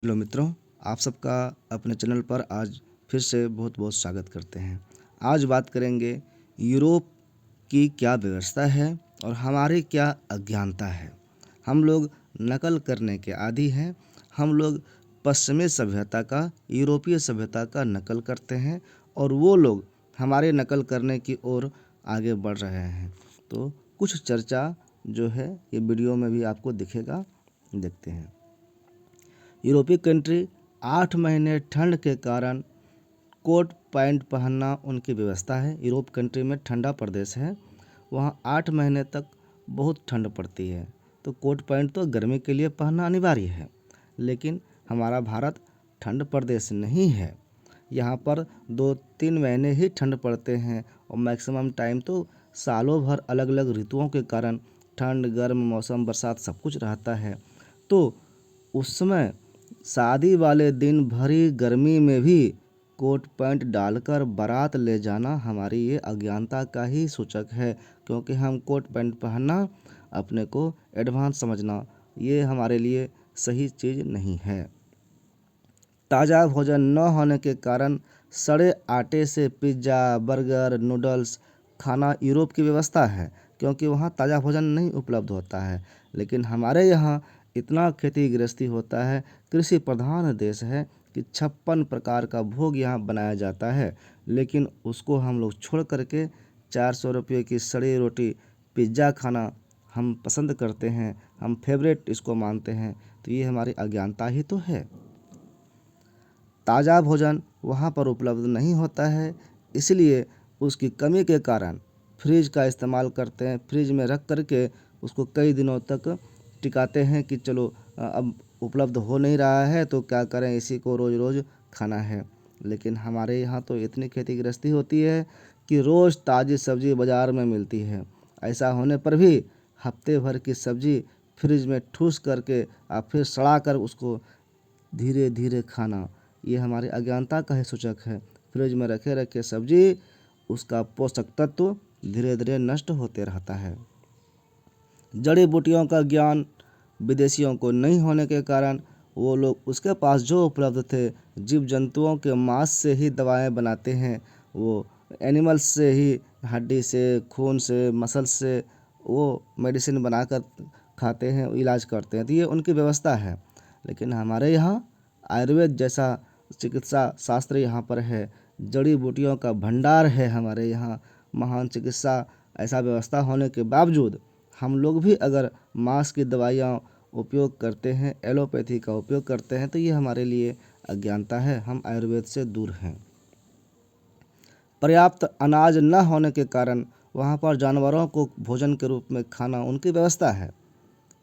Hello मित्रों, आप सबका अपने चैनल पर आज फिर से बहुत बहुत स्वागत करते हैं। आज बात करेंगे यूरोप की क्या व्यवस्था है और हमारी क्या अज्ञानता है। हम लोग नकल करने के आदी हैं। हम लोग पश्चिमी सभ्यता का, यूरोपीय सभ्यता का नकल करते हैं और वो लोग हमारे नकल करने की ओर आगे बढ़ रहे हैं। तो कुछ चर्चा जो है ये वीडियो में भी आपको दिखेगा, देखते हैं। यूरोपीय कंट्री 8 महीने ठंड के कारण कोट पैंट पहनना उनकी व्यवस्था है। यूरोप कंट्री में ठंडा प्रदेश है, वहाँ 8 महीने तक बहुत ठंड पड़ती है, तो कोट पैंट तो गर्मी के लिए पहनना अनिवार्य है। लेकिन हमारा भारत ठंड प्रदेश नहीं है। यहाँ पर 2-3 महीने ही ठंड पड़ते हैं और मैक्सिमम टाइम तो सालों भर अलग अलग ऋतुओं के कारण ठंड, गर्म मौसम, बरसात सब कुछ रहता है। तो उस समय शादी वाले दिन भरी गर्मी में भी कोट पैंट डालकर बारात ले जाना हमारी ये अज्ञानता का ही सूचक है, क्योंकि हम कोट पैंट पहनना, अपने को एडवांस समझना, ये हमारे लिए सही चीज़ नहीं है। ताज़ा भोजन न होने के कारण सड़े आटे से पिज्ज़ा, बर्गर, नूडल्स खाना यूरोप की व्यवस्था है, क्योंकि वहाँ ताज़ा भोजन नहीं उपलब्ध होता है। लेकिन हमारे यहाँ इतना खेती गृहस्थी होता है, कृषि प्रधान देश है कि 56 प्रकार का भोग यहाँ बनाया जाता है, लेकिन उसको हम लोग छोड़ करके 400 रुपये की सड़ी रोटी, पिज्ज़ा खाना हम पसंद करते हैं, हम फेवरेट इसको मानते हैं। तो ये हमारी अज्ञानता ही तो है। ताज़ा भोजन वहाँ पर उपलब्ध नहीं होता है, इसलिए उसकी कमी के कारण फ्रिज का इस्तेमाल करते हैं। फ्रिज में रख करके उसको कई दिनों तक टिकाते हैं कि चलो अब उपलब्ध हो नहीं रहा है तो क्या करें, इसी को रोज़ रोज़ खाना है। लेकिन हमारे यहाँ तो इतनी खेती गृहस्थी होती है कि रोज़ ताज़ी सब्ज़ी बाज़ार में मिलती है। ऐसा होने पर भी हफ्ते भर की सब्ज़ी फ्रिज में ठूस करके और फिर सड़ा कर उसको धीरे धीरे खाना, ये हमारी अज्ञानता का ही सूचक है। फ्रिज में रखे रखे सब्जी, उसका पोषक तत्व धीरे धीरे नष्ट होते रहता है। जड़ी बूटियों का ज्ञान विदेशियों को नहीं होने के कारण वो लोग उसके पास जो उपलब्ध थे, जीव जंतुओं के मांस से ही दवाएं बनाते हैं। वो एनिमल्स से ही, हड्डी से, खून से, मसल से वो मेडिसिन बनाकर खाते हैं, इलाज करते हैं। तो ये उनकी व्यवस्था है। लेकिन हमारे यहाँ आयुर्वेद जैसा चिकित्सा शास्त्र यहाँ पर है, जड़ी बूटियों का भंडार है हमारे यहाँ, महान चिकित्सा ऐसा व्यवस्था होने के बावजूद हम लोग भी अगर मांस की दवाइयाँ उपयोग करते हैं, एलोपैथी का उपयोग करते हैं, तो ये हमारे लिए अज्ञानता है। हम आयुर्वेद से दूर हैं। पर्याप्त अनाज न होने के कारण वहाँ पर जानवरों को भोजन के रूप में खाना उनकी व्यवस्था है,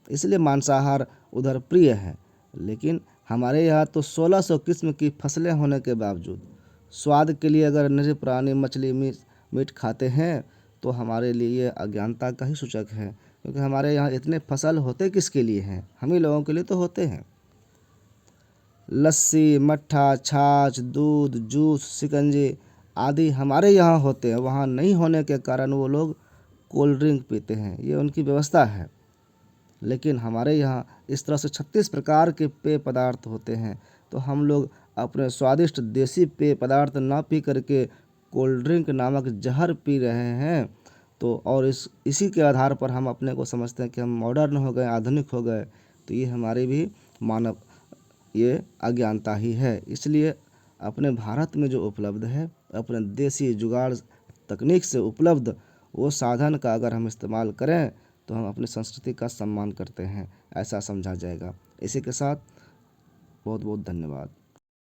इसलिए मांसाहार उधर प्रिय है। लेकिन हमारे यहाँ तो 1600 किस्म की फसलें होने के बावजूद स्वाद के लिए अगर निरीह प्राणी मछली मीट खाते हैं तो हमारे लिए ये अज्ञानता का ही सूचक है, क्योंकि हमारे यहाँ इतने फसल होते किसके लिए हैं? हम ही लोगों के लिए तो होते हैं। लस्सी, मट्ठा, छाछ, दूध, जूस, शिकंजी आदि हमारे यहाँ होते हैं, वहाँ नहीं होने के कारण वो लोग कोल्ड ड्रिंक पीते हैं, ये उनकी व्यवस्था है। लेकिन हमारे यहाँ इस तरह से 36 प्रकार के पेय पदार्थ होते हैं, तो हम लोग अपने स्वादिष्ट देसी पेय पदार्थ ना पी करके कोल्ड ड्रिंक नामक जहर पी रहे हैं। तो और इसी के आधार पर हम अपने को समझते हैं कि हम मॉडर्न हो गए, आधुनिक हो गए। तो ये हमारी भी मानव ये अज्ञानता ही है। इसलिए अपने भारत में जो उपलब्ध है, अपने देसी जुगाड़ तकनीक से उपलब्ध वो साधन का अगर हम इस्तेमाल करें तो हम अपनी संस्कृति का सम्मान करते हैं, ऐसा समझा जाएगा। इसी के साथ बहुत बहुत धन्यवाद।